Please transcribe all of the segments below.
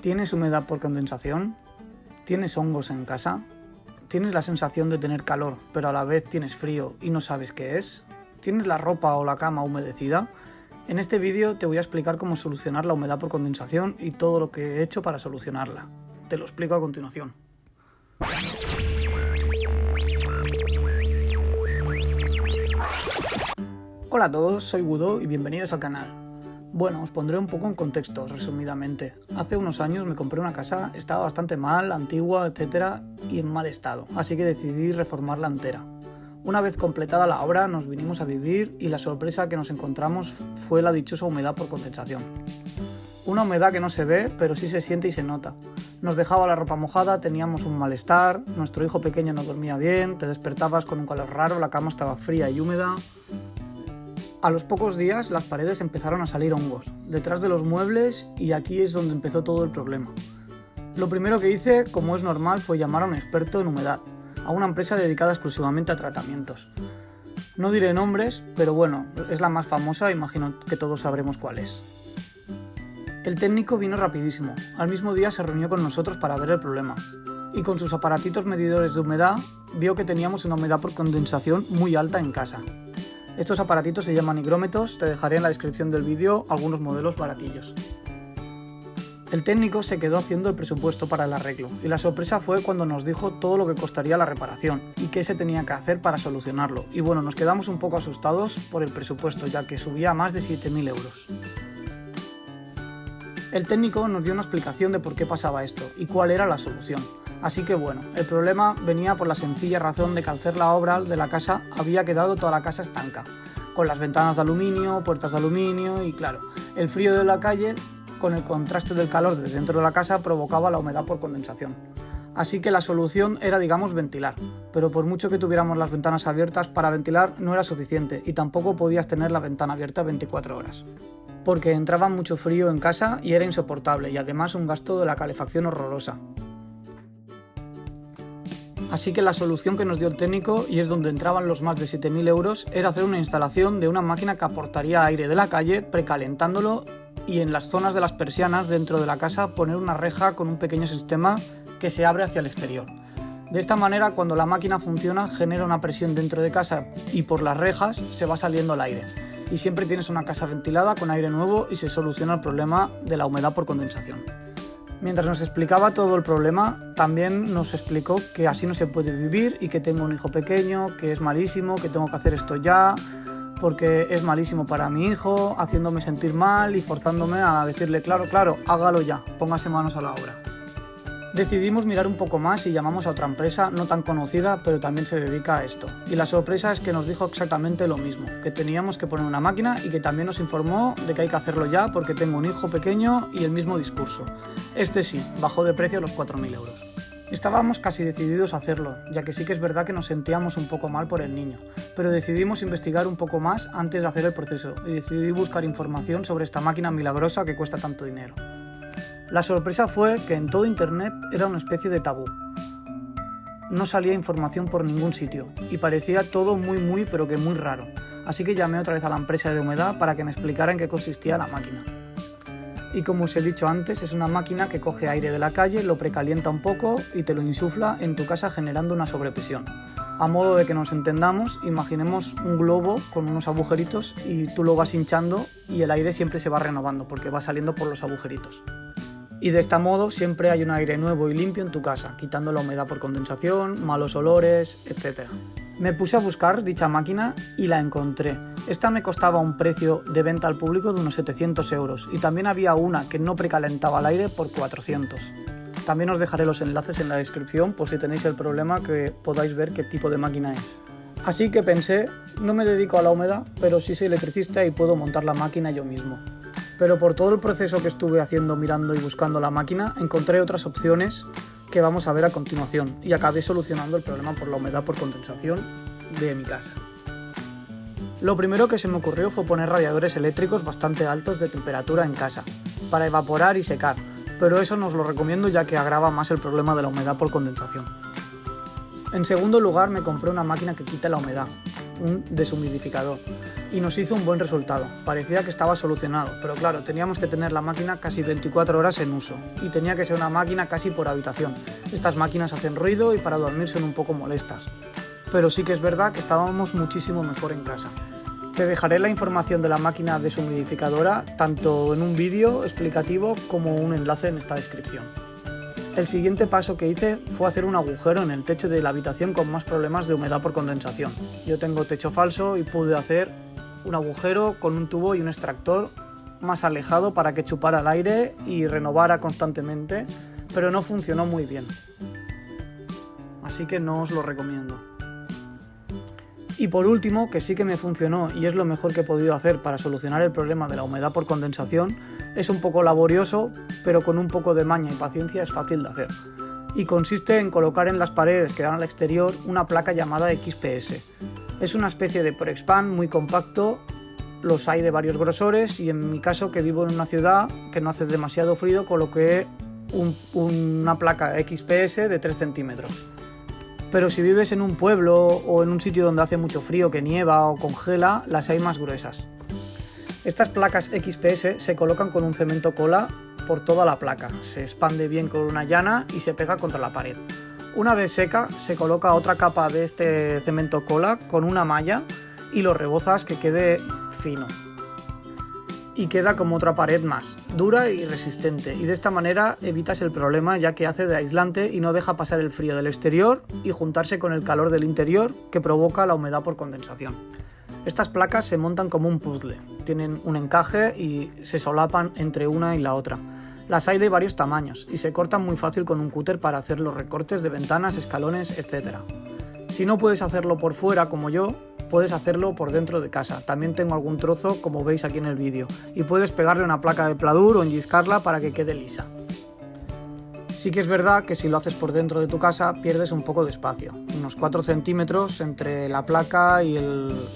¿Tienes humedad por condensación? ¿Tienes hongos en casa? ¿Tienes la sensación de tener calor, pero a la vez tienes frío y no sabes qué es? ¿Tienes la ropa o la cama humedecida? En este vídeo te voy a explicar cómo solucionar la humedad por condensación y todo lo que he hecho para solucionarla. Te lo explico a continuación. Hola a todos, soy Gudo y bienvenidos al canal. Bueno, os pondré un poco en contexto, resumidamente. Hace unos años me compré una casa, estaba bastante mal, antigua, etcétera, y en mal estado, así que decidí reformarla entera. Una vez completada la obra, nos vinimos a vivir y la sorpresa que nos encontramos fue la dichosa humedad por condensación. Una humedad que no se ve, pero sí se siente y se nota. Nos dejaba la ropa mojada, teníamos un malestar, nuestro hijo pequeño no dormía bien, te despertabas con un calor raro, la cama estaba fría y húmeda. A los pocos días las paredes empezaron a salir hongos, detrás de los muebles, y aquí es donde empezó todo el problema. Lo primero que hice, como es normal, fue llamar a un experto en humedad, a una empresa dedicada exclusivamente a tratamientos. No diré nombres, pero bueno, es la más famosa, imagino que todos sabremos cuál es. El técnico vino rapidísimo, al mismo día se reunió con nosotros para ver el problema, y con sus aparatitos medidores de humedad, vio que teníamos una humedad por condensación muy alta en casa. Estos aparatitos se llaman higrómetros, te dejaré en la descripción del vídeo algunos modelos baratillos. El técnico se quedó haciendo el presupuesto para el arreglo y la sorpresa fue cuando nos dijo todo lo que costaría la reparación y qué se tenía que hacer para solucionarlo. Y bueno, nos quedamos un poco asustados por el presupuesto, ya que subía a más de 7.000 euros. El técnico nos dio una explicación de por qué pasaba esto y cuál era la solución. Así que bueno, el problema venía por la sencilla razón de que al hacer la obra de la casa había quedado toda la casa estanca, con las ventanas de aluminio, puertas de aluminio y claro, el frío de la calle con el contraste del calor desde dentro de la casa provocaba la humedad por condensación. Así que la solución era, digamos, ventilar, pero por mucho que tuviéramos las ventanas abiertas, para ventilar no era suficiente y tampoco podías tener la ventana abierta 24 horas. Porque entraba mucho frío en casa y era insoportable y además un gasto de la calefacción horrorosa. Así que la solución que nos dio el técnico, y es donde entraban los más de 7.000 euros, era hacer una instalación de una máquina que aportaría aire de la calle precalentándolo y en las zonas de las persianas dentro de la casa poner una reja con un pequeño sistema que se abre hacia el exterior. De esta manera, cuando la máquina funciona, genera una presión dentro de casa y por las rejas se va saliendo el aire. Y siempre tienes una casa ventilada con aire nuevo y se soluciona el problema de la humedad por condensación. Mientras nos explicaba todo el problema, también nos explicó que así no se puede vivir y que tengo un hijo pequeño, que es malísimo, que tengo que hacer esto ya, porque es malísimo para mi hijo, haciéndome sentir mal y forzándome a decirle claro, hágalo ya, póngase manos a la obra. Decidimos mirar un poco más y llamamos a otra empresa no tan conocida, pero también se dedica a esto. Y la sorpresa es que nos dijo exactamente lo mismo, que teníamos que poner una máquina y que también nos informó de que hay que hacerlo ya porque tengo un hijo pequeño y el mismo discurso. Este sí, bajó de precio a los 4.000 euros. Estábamos casi decididos a hacerlo, ya que sí que es verdad que nos sentíamos un poco mal por el niño, pero decidimos investigar un poco más antes de hacer el proceso y decidí buscar información sobre esta máquina milagrosa que cuesta tanto dinero. La sorpresa fue que en todo internet era una especie de tabú. No salía información por ningún sitio y parecía todo muy pero que muy raro. Así que llamé otra vez a la empresa de humedad para que me explicara en qué consistía la máquina. Y como os he dicho antes, es una máquina que coge aire de la calle, lo precalienta un poco y te lo insufla en tu casa generando una sobrepresión. A modo de que nos entendamos, imaginemos un globo con unos agujeritos y tú lo vas hinchando y el aire siempre se va renovando porque va saliendo por los agujeritos. Y de este modo siempre hay un aire nuevo y limpio en tu casa, quitando la humedad por condensación, malos olores, etc. Me puse a buscar dicha máquina y la encontré. Esta me costaba un precio de venta al público de unos 700 euros y también había una que no precalentaba el aire por 400. También os dejaré los enlaces en la descripción por si tenéis el problema que podáis ver qué tipo de máquina es. Así que pensé, no me dedico a la humedad, pero sí soy electricista y puedo montar la máquina yo mismo. Pero por todo el proceso que estuve haciendo mirando y buscando la máquina, encontré otras opciones que vamos a ver a continuación y acabé solucionando el problema por la humedad por condensación de mi casa. Lo primero que se me ocurrió fue poner radiadores eléctricos bastante altos de temperatura en casa, para evaporar y secar, pero eso no os lo recomiendo ya que agrava más el problema de la humedad por condensación. En segundo lugar me compré una máquina que quita la humedad, un deshumidificador. y nos hizo un buen resultado. Parecía que estaba solucionado, pero claro, teníamos que tener la máquina casi 24 horas en uso y tenía que ser una máquina casi por habitación. Estas máquinas hacen ruido y para dormir son un poco molestas, pero sí que es verdad que estábamos muchísimo mejor en casa. Te dejaré la información de la máquina deshumidificadora tanto en un vídeo explicativo como un enlace en esta descripción. El siguiente paso que hice fue hacer un agujero en el techo de la habitación con más problemas de humedad por condensación. Yo tengo techo falso y pude hacer un agujero con un tubo y un extractor más alejado para que chupara el aire y renovara constantemente, pero no funcionó muy bien. Así que no os lo recomiendo. Y por último, que sí que me funcionó y es lo mejor que he podido hacer para solucionar el problema de la humedad por condensación, es un poco laborioso, pero con un poco de maña y paciencia es fácil de hacer. Y consiste en colocar en las paredes que dan al exterior una placa llamada XPS. Es una especie de Porexpan muy compacto, los hay de varios grosores y en mi caso, que vivo en una ciudad que no hace demasiado frío, coloqué una placa XPS de 3 centímetros. Pero si vives en un pueblo o en un sitio donde hace mucho frío, que nieva o congela, las hay más gruesas. Estas placas XPS se colocan con un cemento cola por toda la placa, se expande bien con una llana y se pega contra la pared. Una vez seca, se coloca otra capa de este cemento cola con una malla y lo rebozas que quede fino. Y queda como otra pared más, dura y resistente, y de esta manera evitas el problema ya que hace de aislante y no deja pasar el frío del exterior y juntarse con el calor del interior que provoca la humedad por condensación. Estas placas se montan como un puzzle, tienen un encaje y se solapan entre una y la otra. Las hay de varios tamaños y se cortan muy fácil con un cúter para hacer los recortes de ventanas, escalones, etc. Si no puedes hacerlo por fuera como yo, puedes hacerlo por dentro de casa. También tengo algún trozo como veis aquí en el vídeo y puedes pegarle una placa de pladur o enlliscarla para que quede lisa. Sí que es verdad que si lo haces por dentro de tu casa pierdes un poco de espacio, unos 4 centímetros entre la placa y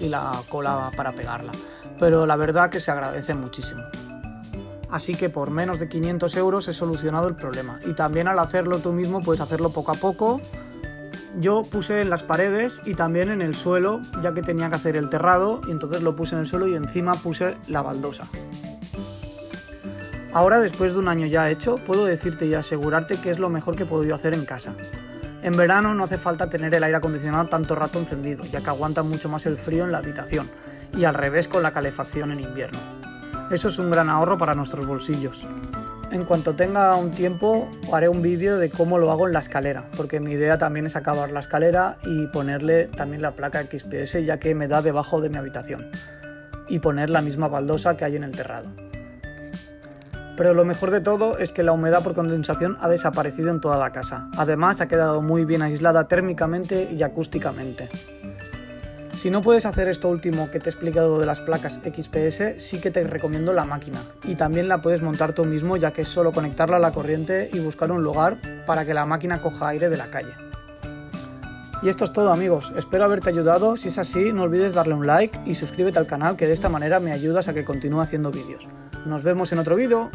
la cola para pegarla, pero la verdad que se agradece muchísimo. Así que por menos de 500 euros he solucionado el problema y también al hacerlo tú mismo puedes hacerlo poco a poco. Yo puse en las paredes y también en el suelo, ya que tenía que hacer el terrado, y entonces lo puse en el suelo y encima puse la baldosa. Ahora, después de un año ya hecho, puedo decirte y asegurarte que es lo mejor que he podido hacer en casa. En verano no hace falta tener el aire acondicionado tanto rato encendido, ya que aguanta mucho más el frío en la habitación, y al revés con la calefacción en invierno. Eso es un gran ahorro para nuestros bolsillos. En cuanto tenga un tiempo haré un vídeo de cómo lo hago en la escalera, porque mi idea también es acabar la escalera y ponerle también la placa XPS, ya que me da debajo de mi habitación, y poner la misma baldosa que hay en el terrado. Pero lo mejor de todo es que la humedad por condensación ha desaparecido en toda la casa. Además ha quedado muy bien aislada térmicamente y acústicamente. Si no puedes hacer esto último que te he explicado de las placas XPS, sí que te recomiendo la máquina. Y también la puedes montar tú mismo, ya que es solo conectarla a la corriente y buscar un lugar para que la máquina coja aire de la calle. Y esto es todo, amigos. Espero haberte ayudado. Si es así, no olvides darle un like y suscríbete al canal, que de esta manera me ayudas a que continúe haciendo vídeos. Nos vemos en otro vídeo.